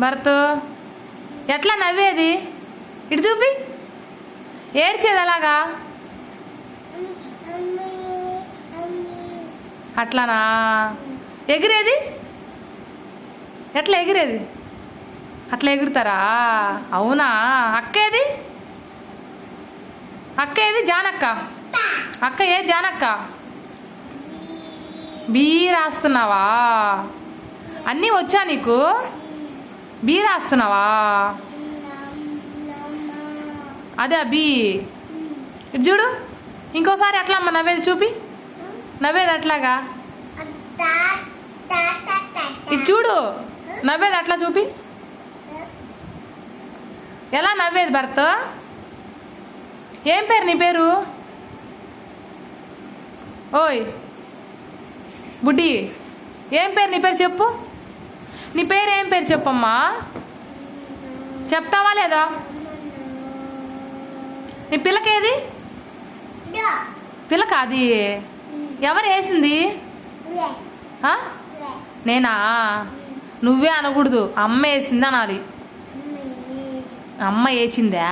భరత్ ఎట్లా నవ్వేది? ఇటు చూపి. ఏడ్చేది అలాగా? అట్లానా? ఎగిరేది ఎట్లా ఎగిరేది? అట్లా ఎగురుతారా? అవునా? అక్కేది? అక్క ఏది? జానక్క. అక్క ఏది? జానక్క. బీ రాస్తున్నావా? అన్నీ వచ్చా నీకు? బీ రాస్తున్నావా? అదే బీ. ఇటు చూడు, ఇంకోసారి ఎట్లా అమ్మ నవ్వేది చూపి. నవ్వేది అట్లాగా? ఇటు చూడు, నవ్వేది అట్లా చూపి. ఎలా నవ్వేది భరత్? ఏం పేరు నీ పేరు? ఓయ్ బుడ్డి, ఏం పేరు నీ పేరు చెప్పు. నీ పేరు ఏం పేరు చెప్పమ్మా? చెప్తావా లేదా? నీ పిల్లకేది? పిల్లక అది ఎవరు వేసింది? నేనా? నువ్వే అనకూడదు, అమ్మ వేసింది అనాలి. అమ్మ వేసిందా?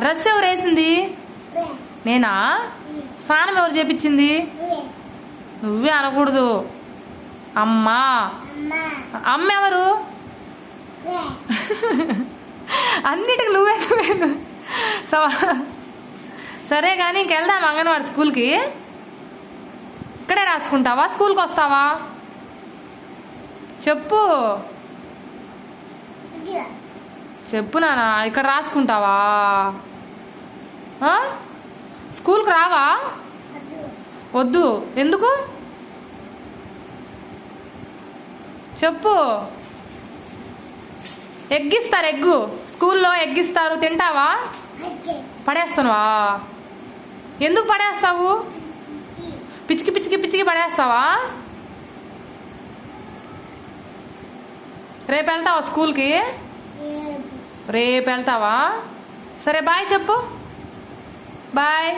డ్రెస్ ఎవరు వేసింది? నేనా? స్నానం ఎవరు చేపించింది? నువ్వే అనకూడదు, అమ్మ. అమ్మ ఎవరు? అన్నిటికి నువ్వే సరే కానీ ఇంకెళ్దాం అంగన్వాడి స్కూల్కి. ఇక్కడే రాసుకుంటావా? స్కూల్కి వస్తావా? చెప్పు చెప్పు నాన్న. ఇక్కడ రాసుకుంటావా? స్కూల్కి రావా? వద్దు. ఎందుకు చెప్పు. ఎగ్గిస్తారు, ఎగ్గు స్కూల్లో ఎగ్గిస్తారు, తింటావా? పడేస్తావా? ఎందుకు పడేస్తావు? పిచ్చికి పిచ్చికి పిచ్చికి పడేస్తావా? రేపు వెళ్తావా స్కూల్కి? రేపు వెళ్తావా? సరే బాయ్ చెప్పు. బాయ్.